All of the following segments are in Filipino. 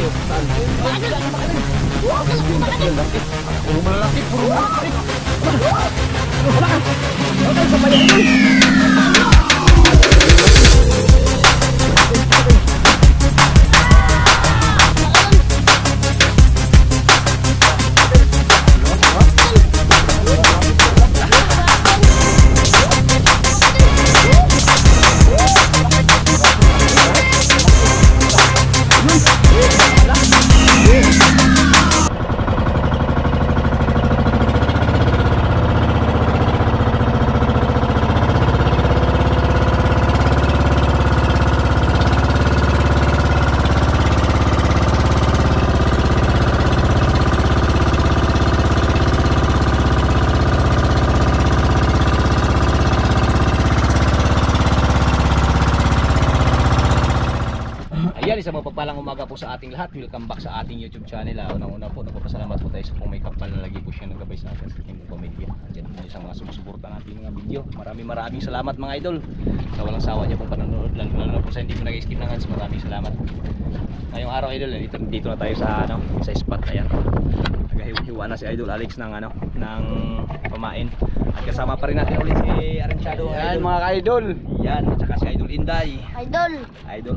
Saan? Puro malalaki, puro malalaki. Wala ka. Wala ka sa bayan idol. Ayan, isang mapagpalang umaga po sa ating lahat. Welcome back sa ating YouTube channel. Unang-una po, nagpapasalamat po tayo sa kung may kapal na lagi po siya nagabay sa atin sa ating pamilya. Diyan po sa mga sumusuporta natin mga video. Maraming salamat mga idol sa walang sawa niya pong panonood. Lalo po sa hindi po nag-skip ng ads. Maraming salamat. Ngayong araw idol, dito na tayo sa sa spot. Ayan. Naghiwa na si Idol Alex ng ng pamain. At kasama pa rin natin ulit si Aranchado. Ayan mga ka-idol. Yan, at saka si Idol Inday. Idol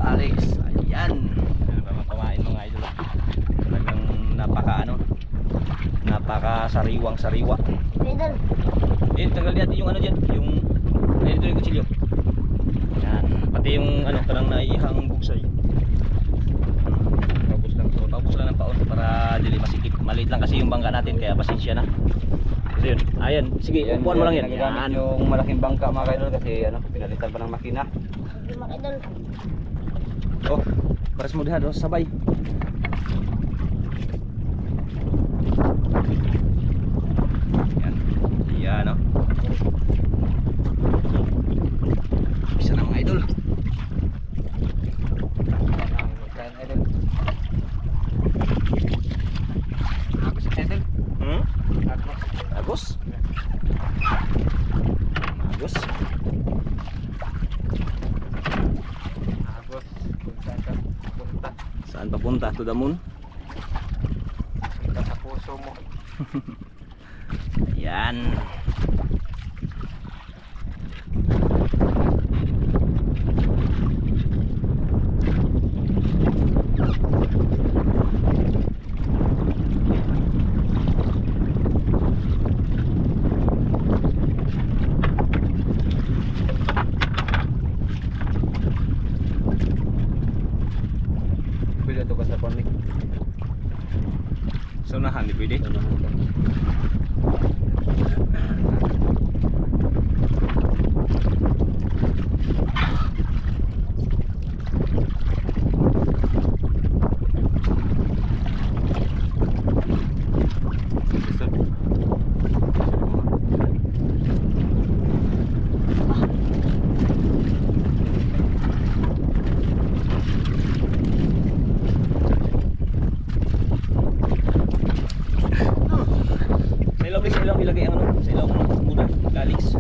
Alex. Ayan. Pamain mga idol. Talagang napaka sariwa. Idol. Tanggal natin yung diyan, yung dito yung kutsilyo. Yan, pati yung parang naihang bugsay. Tapos lang ng paon para dili masikip. Maliit lang kasi yung bangka natin kaya pasensya na. Kasi yun. Ayan, sige, upuan mo lang yan. Yan yung malaking bangka mga idol kasi pinalitan pa ng makina. Mga idol. Oh, pares mo diha sabay. Yan. Yan Bisa na mga idol. Agos. Saan papunta? To the moon? Sa puso mo. Yan. So nahan di pwede. Ilagay ang sa ilaw muna, lalix.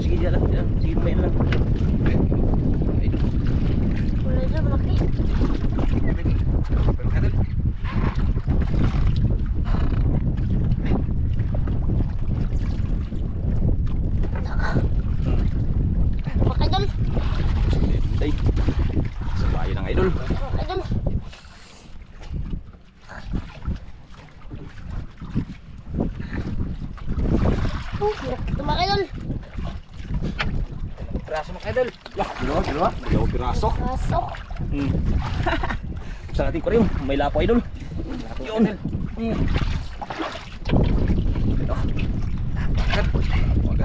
Sige dyan lang, sige main lang. Wala dyan, malaki. Mga idol. Sabayan ng idol. Mga idol. Mga idol. Piraso mga idol. Dalawa. Dalawang piraso. Sa natin ko rin, may lapo idol. Yun.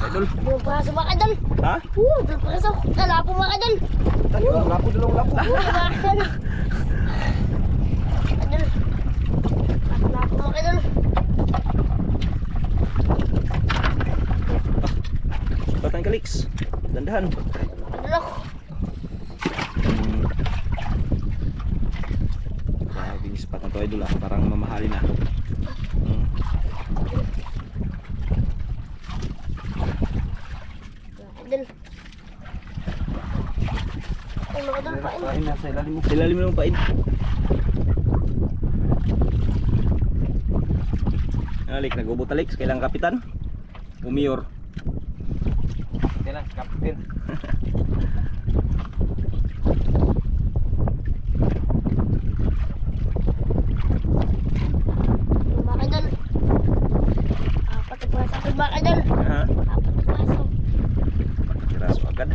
Idol. Dalawang piraso mga idol. Ha? Dalawang piraso. Lapo mga idol. Dalawang lapo. Idol. Lapo mga idol. Batang kaliks. Dandahan. Idol. Grabing spot na to idol parang mamahali na. Idol. Ay mga idol. Pain na sa ilalim mo. Sa ilalim ng pain. Alik, nag-ubot-alik. Kailang kapitan. Umiyor. Kailan, kapten. Mga idol. Apat na piraso agad mga idol. Ha? Apat na piraso. Piraso agad.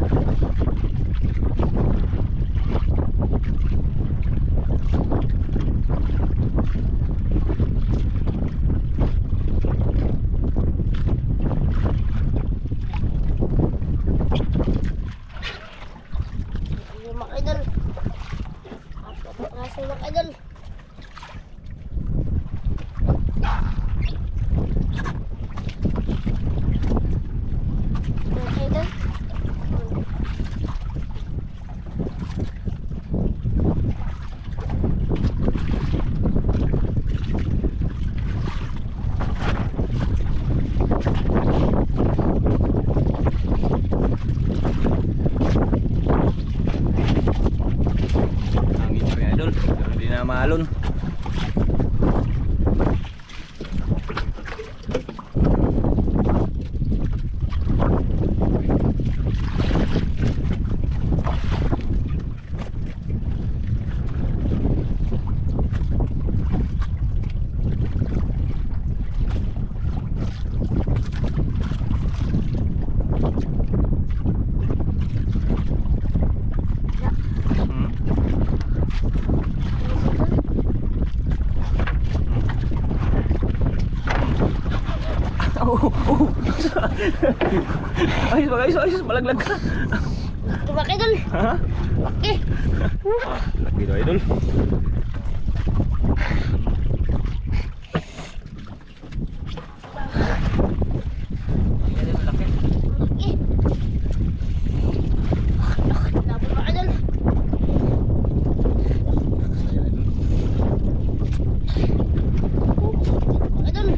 Yung mga idol. Apat na piraso mga idol. Mga idol. Angin pa rin idol. Pero hindi na maalon. Hmm? Oh, oh. Ayos, malaglag ka. Mga idol. Ha? Laki. Lagi daw idol. Laki. Labo mga idol. Mga idol.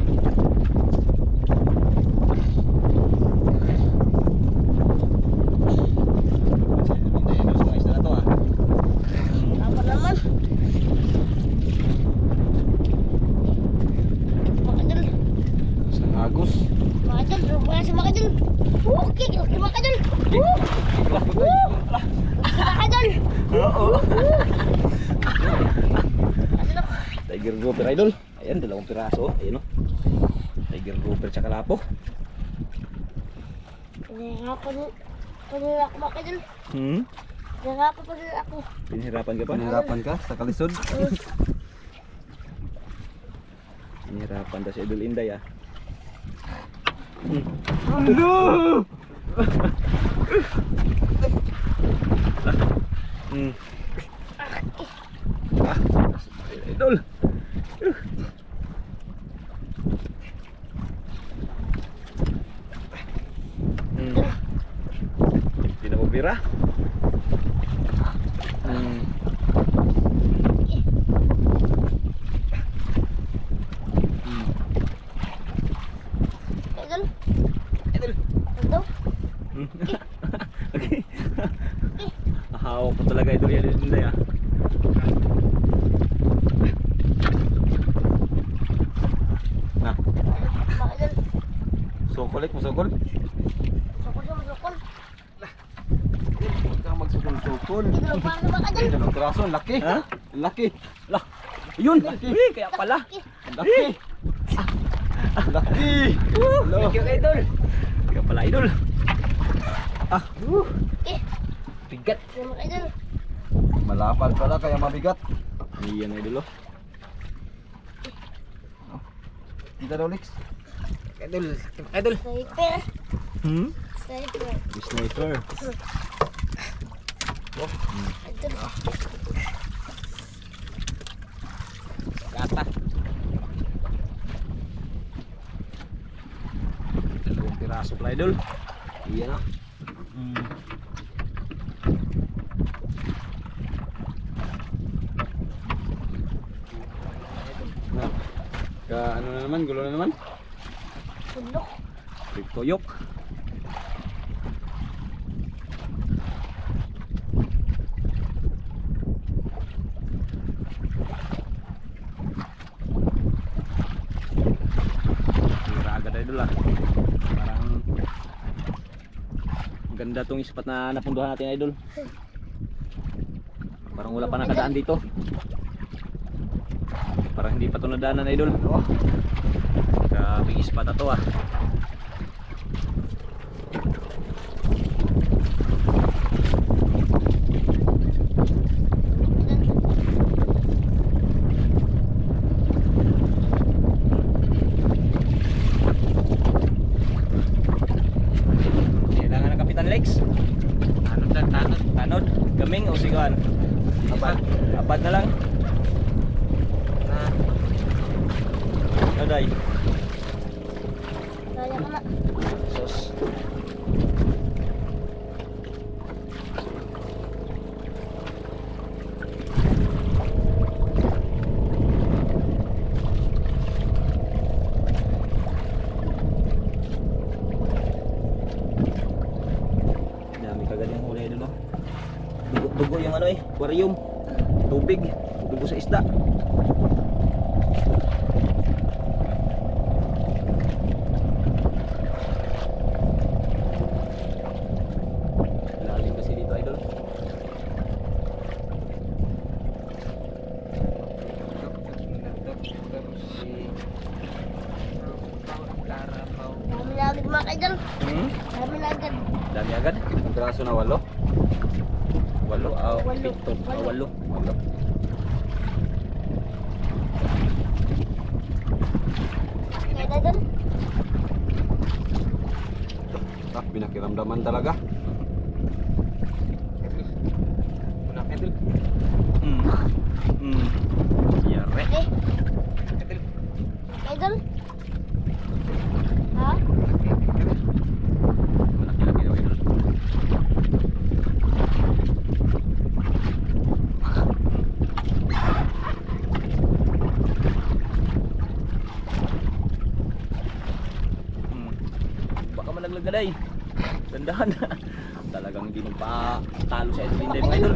Labo naman. Mga idol. Agos. Mga idol. Pero piraso mga idol. Okay. Laki mga idol. Mga idol. Oo. Idol. Tiger grouper idol. Ayan, 2 piraso. Ayan o. Tiger grouper tsaka lapo. Pinahirapan nila ako mga idol. Hmm? Pinahirapan pa nila ako. Pinahirapan ka pa? Panirapan ka sa kalisod. Pinahirapan daw si Idol Inday ah. Hmm. Ah, idol. Hmm. Hindi na mabira. Hmm. Idol. Idol. Idol. Okay. Hawak ko talaga idol yan Inday ah. Na, Mga idol. Sukulik mo sukol. Sukol siya masukol. Huwag kang magsukol-sukol. Idol. Paano mga idol? Ito ng piraso, ang laki. Ha? Ang laki. Lah, yun. Eh, kaya pala. Ang laki. Ang laki. Hello. Thank you idol. Kaya pala idol. Ah, Eh. bigat. Idol mga idol. Malapad pala kaya mabigat. Ayan idol oh. Kita daw, Lex. Idol, idol. Sniper. Hmm? Sniper. Sniper. Idol. Gata. 2 piraso pala idol. Iyan ah. Hmm. Na. Ano na naman, gulo na naman. Sundok. Toyok. Maganda tong spot na napunduhan natin, idol. Parang wala pa nakadaan dito. Parang hindi pa ito nadaanan, idol. Grabe spot na to ah. Kailangan ng Kapitan Lex. Tanod. Gaming o sigawan? Abad na lang. Aday. Kaya ka na. Sos. Dami kagad yung huli dun, no? Dugo yung ano aquarium. Tubig. Dugo sa isda. Lalim kasi dito, idol. Dami na agad mga kaidol. Dami na agad. Dami agad. Ang piraso na 8. 8 Walo. 8. Kaya idol. Pinakiramdaman talaga. Yare. Eh. Idol. Ha? Malaki-laki daw, idol. Baka malaglag na day. Dandahan. Talagang hindi magpatalo sa idol hindi mga idol.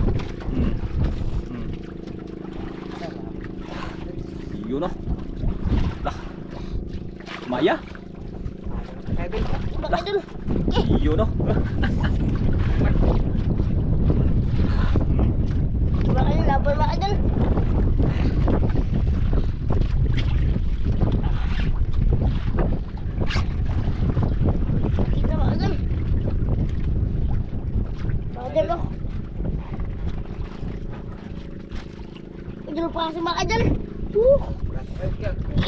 Yun o. Lah. Maya. Mga idol. Yun o. Mga idol. Laban mga idol. Kita mga idol. Mga idol oh. Idol pa kasi mga idol.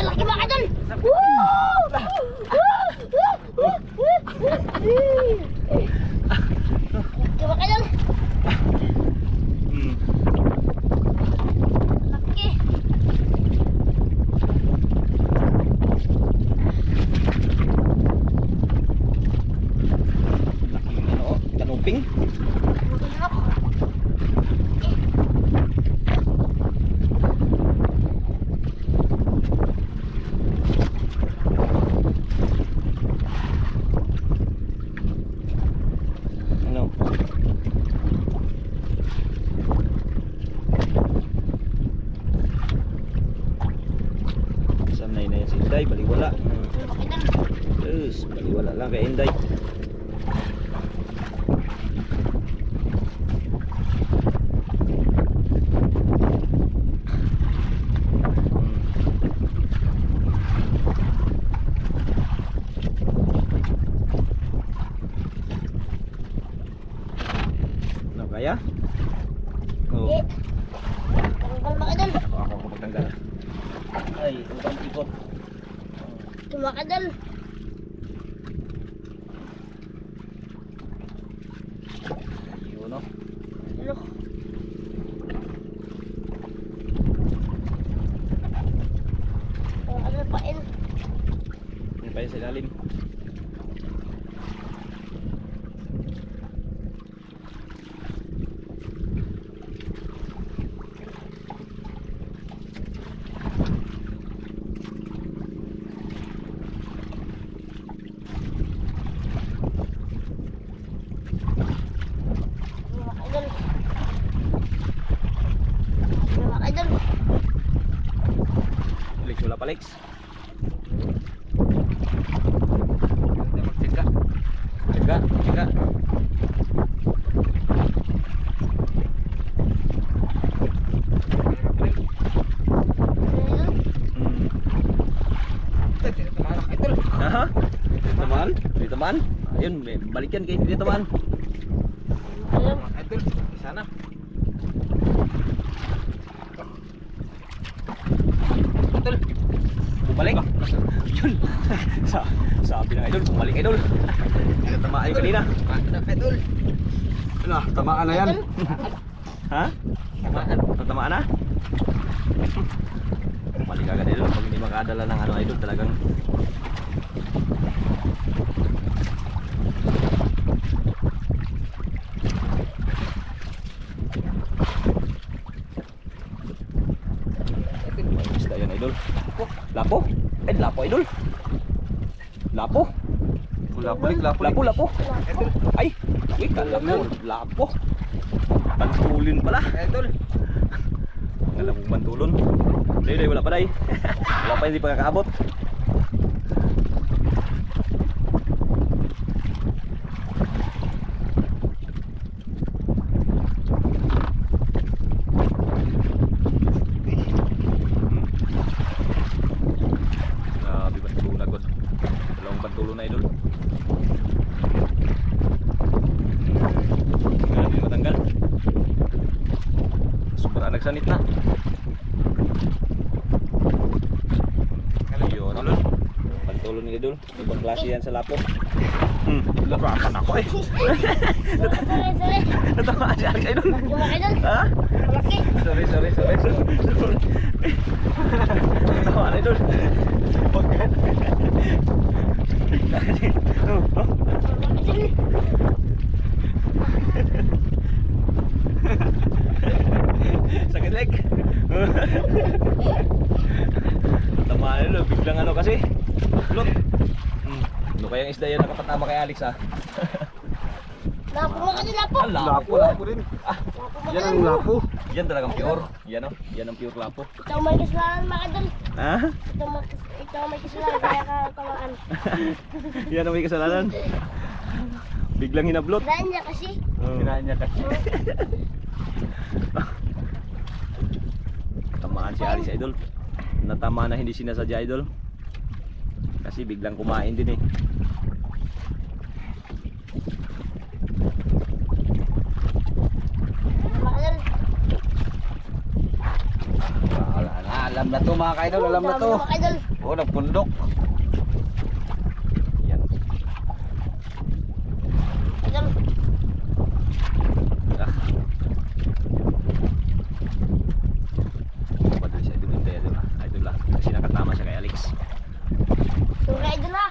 Laki mga idol. Laki mga idol. Laki. Laking ano, kanuping. Bulok. Ano? Sanay na yan si Inday, baliwala. Mga idol. Yes, baliwala lang kay Inday. Ano kaya? Oh, Eh. Tanggal mga idol. ako magtanggal. Ay, utang ikot. Ito mga idol. Yun o. Bulok. Mga idol pain. Yan pa yun sa ilalim. Alex. Jaga. tamaan. Ayun, balik yan kayo hindi tamaan. Ayun. Mga idol, isa na. Idol. Bumalik. Yun. Sabi ng idol, bumalik idol. Tamaan yung kanina. Idol. Ano, tamaan na yan. Ha? Tamaan. Tatamaan na? Bumalik agad idol. Pag hindi makadala ng ano idol talagang isda yan idol. Lapo? Ay lapo idol. Lapo? Lapulik. Lapo. Ay, kala mo lapo. Pantulin pala. Idol. Alam mong pantulon. Day, wala pa day. Wala pa hindi pa kakaabot. Grabe pantulon agad. Dalawang pantulon na idol. Grabe matanggal. Sobrang nagsanit na. Yun, ano? Pantulon ni idol. Ibang klase yan sa lapo. Lapakan ako eh. Sorry. Natamaan si Alex idol. Yung mga idol. Ha? Malaki. Sorry. Natamaan idol. Pagkat. Malaki. Sakit leg. Tamaan idol. Biglang ano kasi. Look. Ano kayang isda yan nakapatama kay Alex ha? Lapo mga idol, lapo. Lapo rin. Lapo mga Yan idol. ang lapo. Yan talagang pure. Yan o. Yan ang pure lapo. Ikaw may kasalanan mga idol. Ha? Ikaw may kasalanan kaya ka tamaan. Yan ang may kasalanan. Biglang hinablot. Dahil niya kasi. Kinain niya kasi. Tamaan si Alex idol. Natama na hindi sinasadya idol. Kasi biglang kumain din eh. Mga idol. Alam na to mga kaidol, alam na to. Mga idol. Oh, nagpundok. Yan. Idol. Ah. Padali si idol yung idol ah. Idol lah. Kasi nakatama siya kay Alex. Mga idol ha.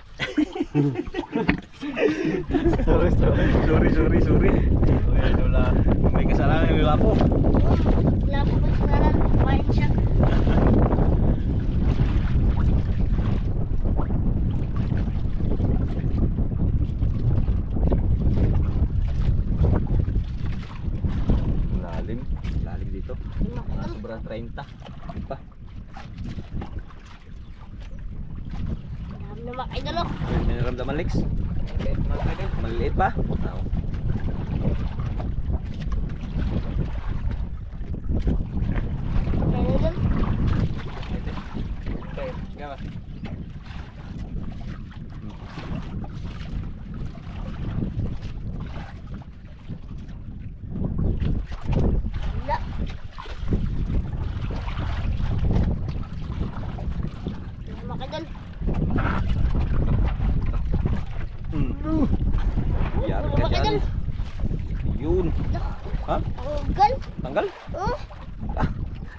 Sorry. Idol lah. May kasalanan yung lapo. Lapo may kasalanan. Kumain siya. Lalim dito. Mga sobrang 30. Pa. Dami na mga idol oh. May naramdaman Lex? Maliliit pa? Oo. Mga idol. Wala. Mga idol. Yari ka Mga idol. dyan. Yun. Ha? Ang ugal. Tanggal? Oh.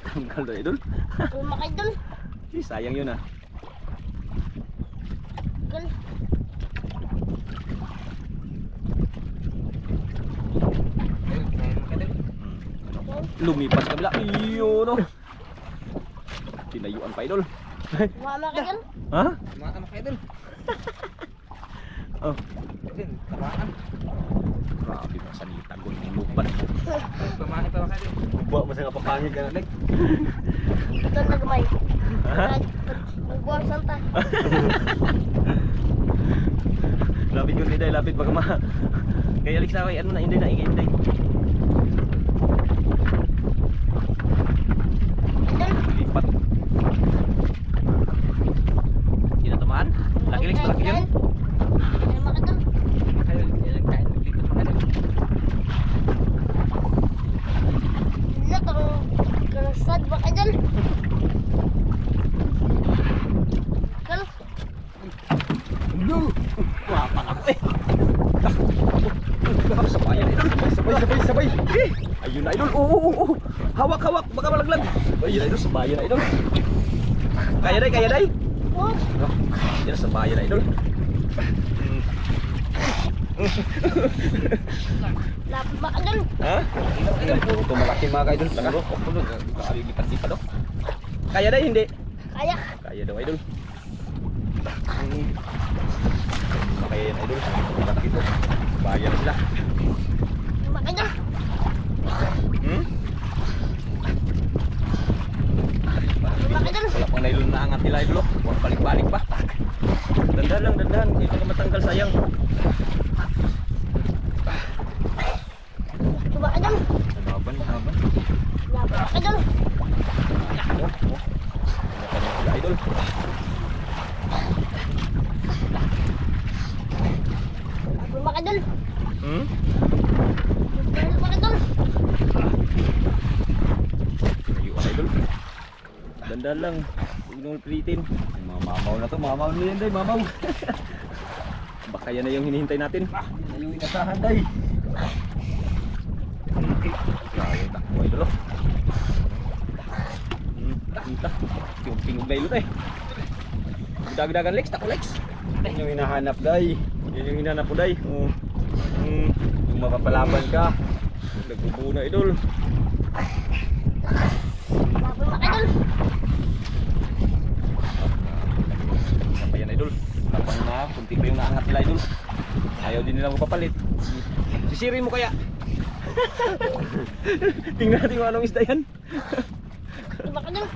Tanggal daw idol. Mga idol. Sayang yun ah. Ugal. Lumipas kabila. Yun oh. Tinayuan pa idol. Mga idol. Ha? Tamaan mga kaidol. Oh. Tamaan. Grabe mga salita ko ng lupan. Tamaan ito mga kaidol. Buwa mo sa kapapangit ka na Lex. Ito na gamay. Nagbuwang santa. Lapit ko Inday, lapit baka ma. Kaya Alex na kay ano na Inday na Inday. Idol. Lipat. Tinatamaan? Laki Lex, laki yun. Mga idol. Hawak, hawak, baka malaglag. Ay, yun idol, sa bayan idol. Kaya day, kaya day. Oh, Yan sa bayan idol. lapit mga idol. Ha? Ito malaki mga idol. Baka, lipat-lipat daw. Kaya day, hindi. Kaya. Kaya daw idol. Kaya yan idol. Malaki to. Bayan sila. Mga idol. Hmm? Mga idol. Wala pang nailon na angat nila idol. Huwag balik-balik pa. Dandan lang, dandan. Hindi ka matanggal, sayang. Mga idol. Laban, laban. Lapit mga idol. Sila idol. Lapit mga idol. Hmm? Lapit mga idol. Ayun idol. Dandan lang. Huwag nang pilitin. Mamaw na to, mamaw na yan day, mamaw. Baka yan na yung hinihintay natin. Yan na yung inasahan day. Grabe, takbo idol oh. Kita. Tingog na ilot eh. Bidag-bidagan Lex, tako Lex. Yan yung hinahanap day. Yan yung hinanap ko day. Oh. Yung mapapalaban ka. Nagbubuo na idol. Lapit mga idol. Apa yan idol? Tapang na, kunti pa yung naangat nila idol. Ayaw din nila magpapalit. Sisirin mo kaya? Tingnan natin kung anong isda yan. Mga idol.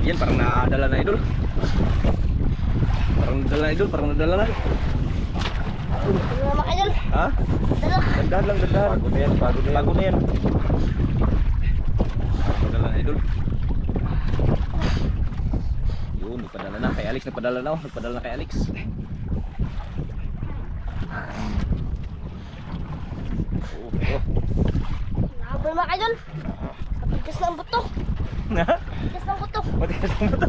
Yan parang naadala na idol. Parang nadala na idol, parang nadala na. Mga idol. Ha? Dala. Dandahan lang, dandahan. Bago na yan, bago na yan. Bago na yan. Padala na idol. Yun, nagpadala na kay Alex, nagpadala na oh. Nagpadala na kay Alex. Oh, oh. Lapit mga idol. Kapagkas ng buto. Na? Kapagkas ng buto. Matigas mo to.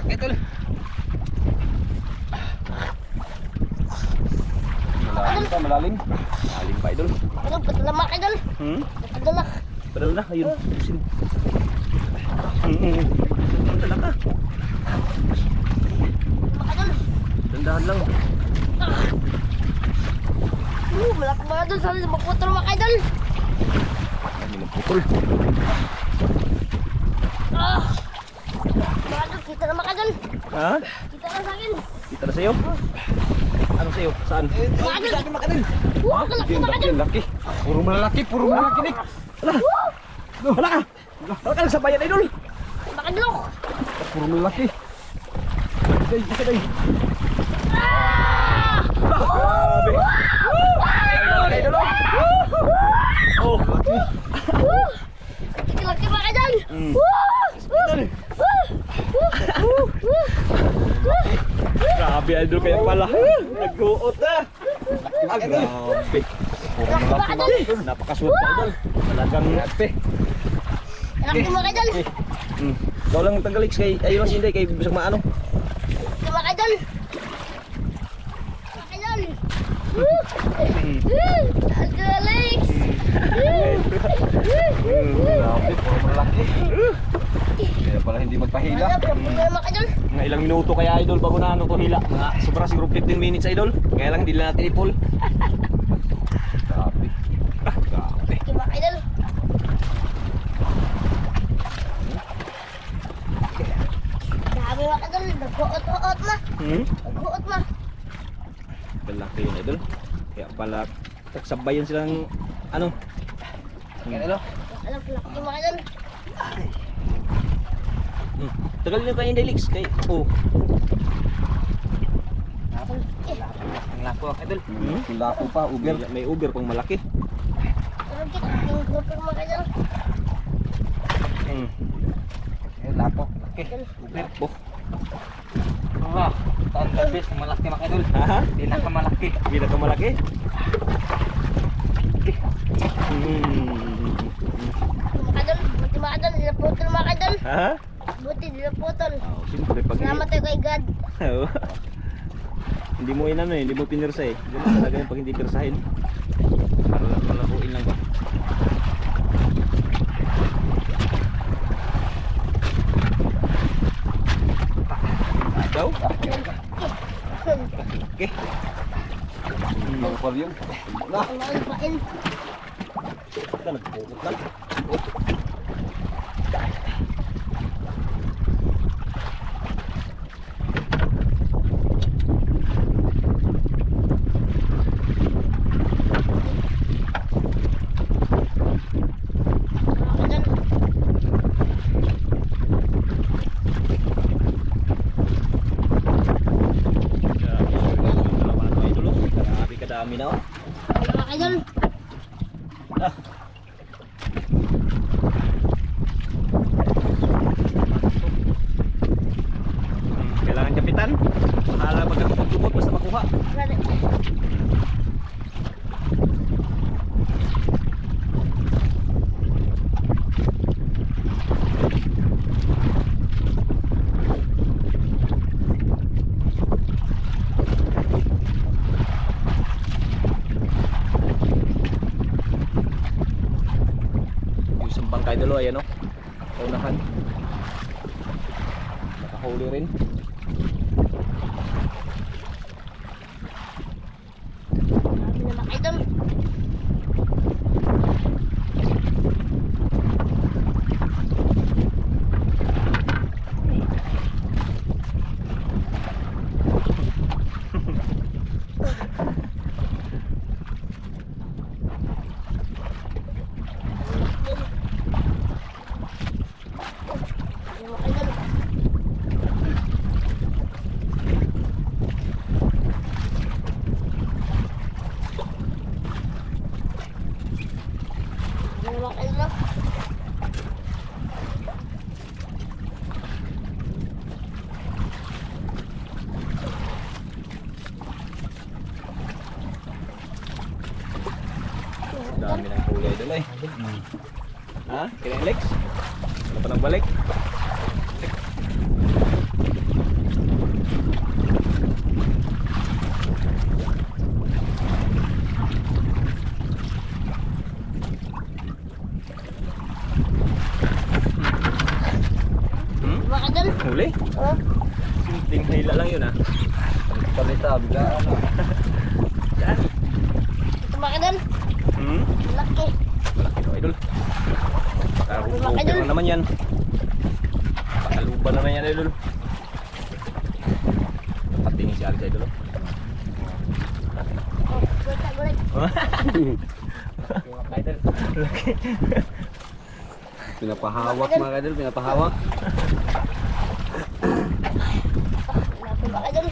Idol. Malalim pa, malalim. Aling pa idol. Ano, padala mga idol. Hmm? Padala. Padala na, ayun. Pusin. Padala ka. Mga idol. Dandahan lang. Malaki mga idol. Sana magputol mga idol. Hindi magputol. Mga idol, kita na mga idol. Ha? Kita na sa akin. Kita na sa'yo? Ano sa'yo? Saan? Mga idol. Kalaki mga idol. Laki. Puro malalaki, puro malalaki nik. Hala ka! Hala ka lang sa bayan idol! Mga idol. Puro malalaki. Day, isa day! Grabe! Ay, idol oh! Oh! Kalaki mga idol. Idol! Grabe idol kaya pala! Nag-uot na! Grabe! Puro malalaki mga idol. Napakaswerte idol! Talagang grabe! Kalaki mga idol. Ikaw lang tagalix kay ayun lang si Inday kay bisag maano. Kalaki mga idol. Mga idol. Alex. Grabe, puro malalaki. Kaya pala hindi magpahila. Mga idol. Mga ilang minuto kaya idol bago na ano to hila. Mga sobra siguro 15 minutes idol. Kaya lang hindi lang natin i-pull. Grabe. Grabe. Mga idol. Grabe mga idol. Naghuot-huot na. Naghuot na. Lalaki yun idol. Kaya pala nagsabayan silang ano. Alam ko laki mga idol. Tagal na tayo Inday Lix kay oh. Ang lako idol. Ang lako pa, uber. May uber pang malaki. Alam kita. Yung grupo mga idol. Eh, lako. Laki. Idol. Oh. Ah, taon labis, malaki mga idol. Ha? Pinakamalaki. Hindi na ito malaki. Mga idol. Buti mga idol. Dinaputol mga idol. Ha? Buti dinaputol. Oh, siyempre pag Salamat tayo kay God. Oo. Hindi mo inano eh, hindi mo pinirsa eh. Ganun talaga yung pag hindi pirsahin. Para lang palaruin lang ba? Daw? Okay. Mga aquarium. Wala. Ang main. Ito nagpulot lang. Mga idol. Dalawa na mga idol. Grabe kadami na oh. Mga idol. Ah. Kailangan kapitan. Bahala pag lumot basta makuha. Grabe. Yung isang bangkay dalo ayan oh. Unahan. Nakahuli rin. Grabe na mga idol. Mga idol. Mga idol. Dami ng kulay idol eh. Ha? Kailan Lex? Ano pa nang balik? Mga idol. Huli? Oh. Simpleng hila lang yun ah. Palita, biglaan na. Saan? Ito mga idol. Hmm? Laki. Malaki no idol. Pakalupa Malaki, idol. na naman yan. Pakalupa na yan idol. Patingin si Alex idol. Oh, gulit. Idol. Pinapahawak mga kadol, pinapahawak. Grabe mga idol.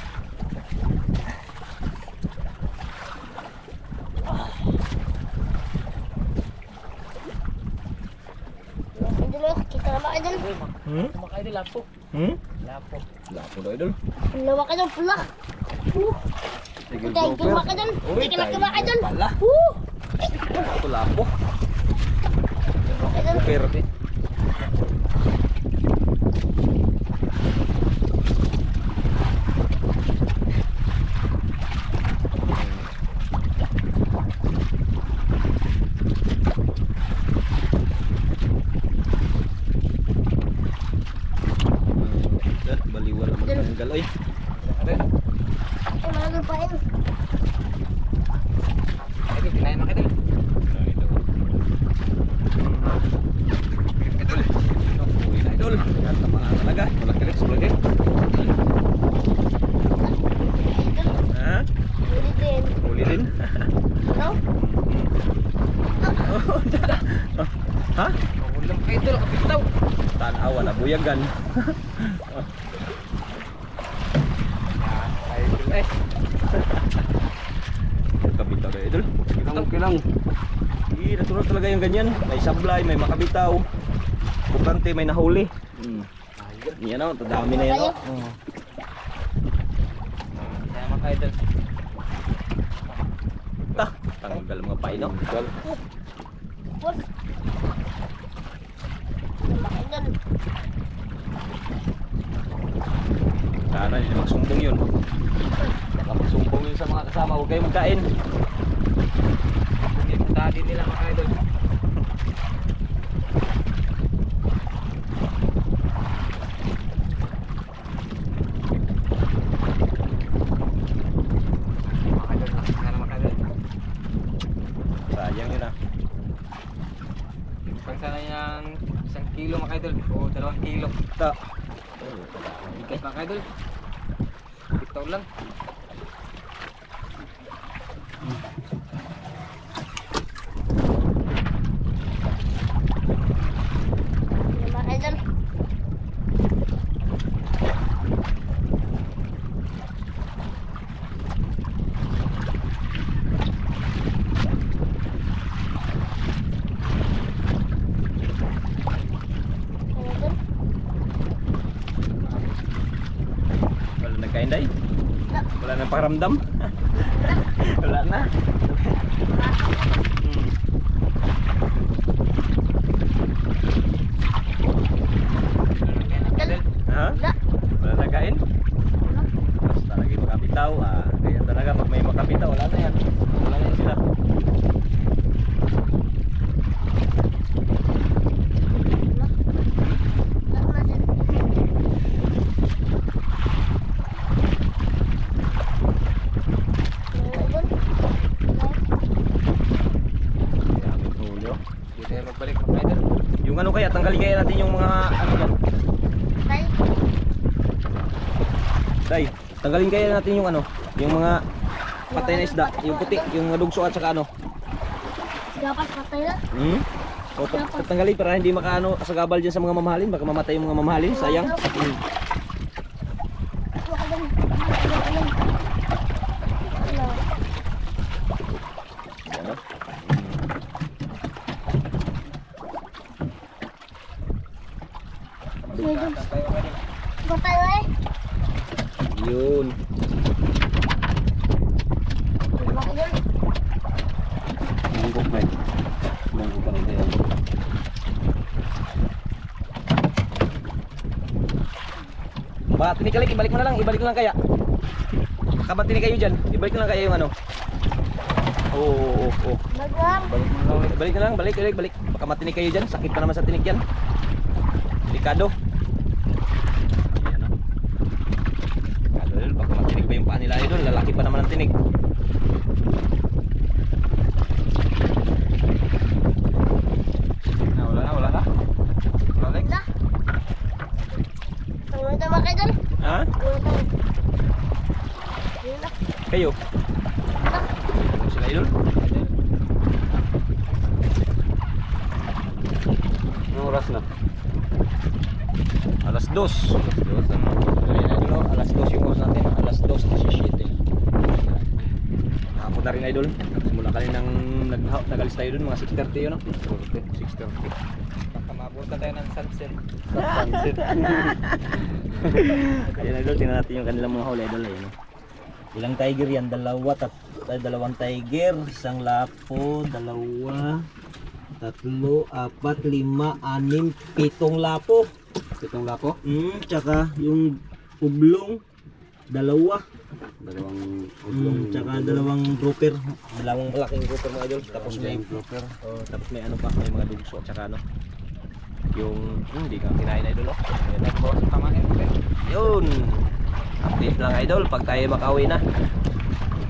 Mga idol, oh. Kita na mga idol. Hmm? Mga idol, lapo. Hmm? Lapo. Lapo daw idol. Ang lawak idol, pula. Sige, Thank you grouper. mga idol. Thank you mga idol. Pala. Woo! Ito lapo. Mga idol. Pero baliwala naman ng galoy. Ay, mga idol pa idol. Idol, kinain mga idol. Idol. At tama na talaga. Malaki rin sa lagi. Ha? Huli din. Huli din. Ano? Ha? Mahuli lang mga idol, kapitaw. Tanawa na buyagan. Idol eh. Kabitaw na idol. Okay lang. Hindi, natural talaga yung ganyan. May sablay, may makabitaw. Bukante, may nahuli. Yan o, dami na yan o. Kaya mga idol. Ta, tanggal mga paino. Boss. Mga idol. Sana hindi magsumbong yun. Baka magsumbong yun sa mga kasama, huwag kayong magkain. Hindi yung daddy nila mga idol. Mga idol, lakas nga na mga idol. Sayang yun ah. Pag sana yung 1 kilo mga idol o 2 kilo. Ito. Ikat mga idol. Bitaw lang. Mga idol. Mga idol. Wala nagkain day? Wala. Wala nang pakiramdam? Wala na. Hmm. Idol. Ha? Wala. Wala nagkain? Wala. Basta lagi makapitaw ah. Kaya talaga pag may makapitaw, wala na yan. Wala na yan sila. Wala. Wala na din. Mga idol. Wala. Daming ulo. Hindi tayo magbalik mga idol. Yung ano kaya, tanggalin kaya natin yung mga ano dyan. Tay. Day, tanggalin kaya natin yung ano, yung mga patay na isda, yung puti, yung dugso at saka ano. Dapat patay na. Hmm? O tanggalin para hindi makaano asagabal dyan sa mga mamahalin, baka mamatay yung mga mamahalin, sayang. Hmm. Wala. Wala. Wala. Yan, no? Medyo Tayo mga idol. patay na eh. Yun. Mga idol. Manggok ba? Manggok pa rin yan. Baka tinikalik, ibalik mo na lang kaya. Kabati kayo dyan, ibalik na lang kaya yung ano. Oo. Magwang. Balik na lang, balik. Baka matinik kayo dyan, sakit pa naman sa tinik yan. Delikado. Ayan o. Delikado, baka matinik pa yung paa nila idol, lalaki pa naman ang tinik. Wala na. Wala Lex. Na. Ang mga mga idol. Ha? Ang mga Yun na. Kayo? Ano sila idol? Anong oras na? Alas 2. Ayan idol, oh. Alas 2 yung oras natin. Alas 2:17. Hapon na rin idol. Simula kaninang nag-alis tayo dun, mga 6:30 yun, no? 6:30. Baka mabutan tayo ng sunset. Sunset. Ayan idol, tingnan natin yung kanilang mga huli idol. Ayan, oh. Ilang tiger yan? Dalawang tiger, isang lapo, dalawa, 3, 4, 5, 6, 7 lapo. 7 lapo? Tsaka yung ublong, dalawa. Dalawang ublong. Tsaka dalawang grouper. Dalawang malaking grouper mga idol. Tapos may grouper. tapos may ano pa, may mga dugso at saka ano. Yung hindi ka kinain idol, oh. Ayan, Bawas ang tamahin. yun. Update lang idol pag tayo makauwi na.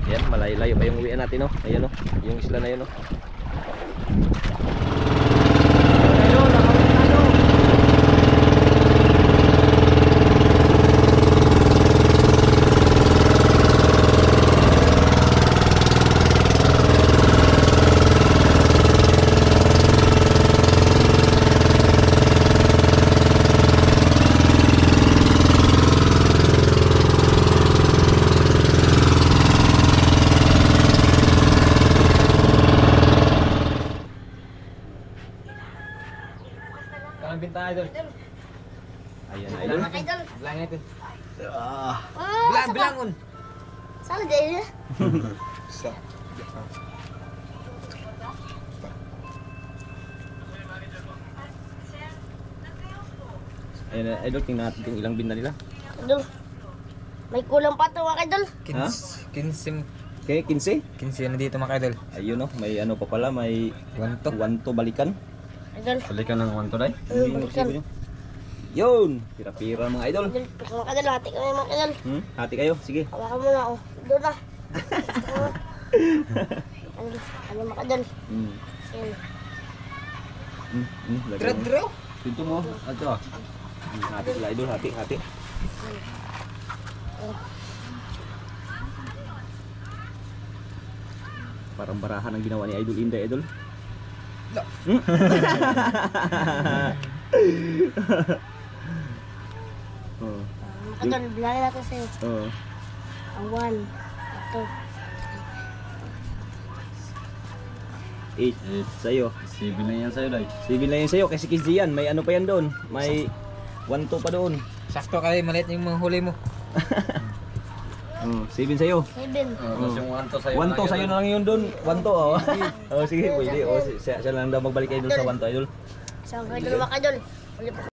Yan, malayo-layo pa yung uwian natin, oh. Ayan, oh. Yung isla na yun, oh. Idol, nakauwi na, idol. Kalang binta idol. Ayan, idol. Mga idol. Bilang natin. Ah. Oh, Bilangon. Saan dyan? Ayan, idol, tingnan natin kung ilang bin na nila. Idol. May kulang pa to mga idol. 15 Okay, 15. na dito mga idol. Ayun no, may ano pa pala, may 1 to balikan. Idol. Balikan ng 1 to day. Balikan. Yun, pira-pira mga idol. Idol, mga idol, hati kami mga idol. Hati kayo, sige. Hawakan mo na oh. Doon na. Ano mga idol? Ayun. Lagay mo. Draw. Dito mo. Ato. Hati sila idol, hati. Parang barahan ang ginawa ni Idol Inday, Idol. Oh. Mga idol, bilangin natin sa'yo. Oh. Ang 1, ito. 8 sa'yo. 7 na yan sa'yo day. 7 lang yan sa'yo kasi kisi yan. May ano pa yan doon. May 1 to pa doon. Sakto kayo, maliit yung mga huli mo. Oh, 7 sa'yo. 7. Tapos yung 1 to sa'yo. 1 to sa'yo na lang yun doon. 1 to oh. Oh sige, pwede. Oh, siya lang daw magbalik kayo doon sa 1 to, Idol. Isang idol mga idol. Ulit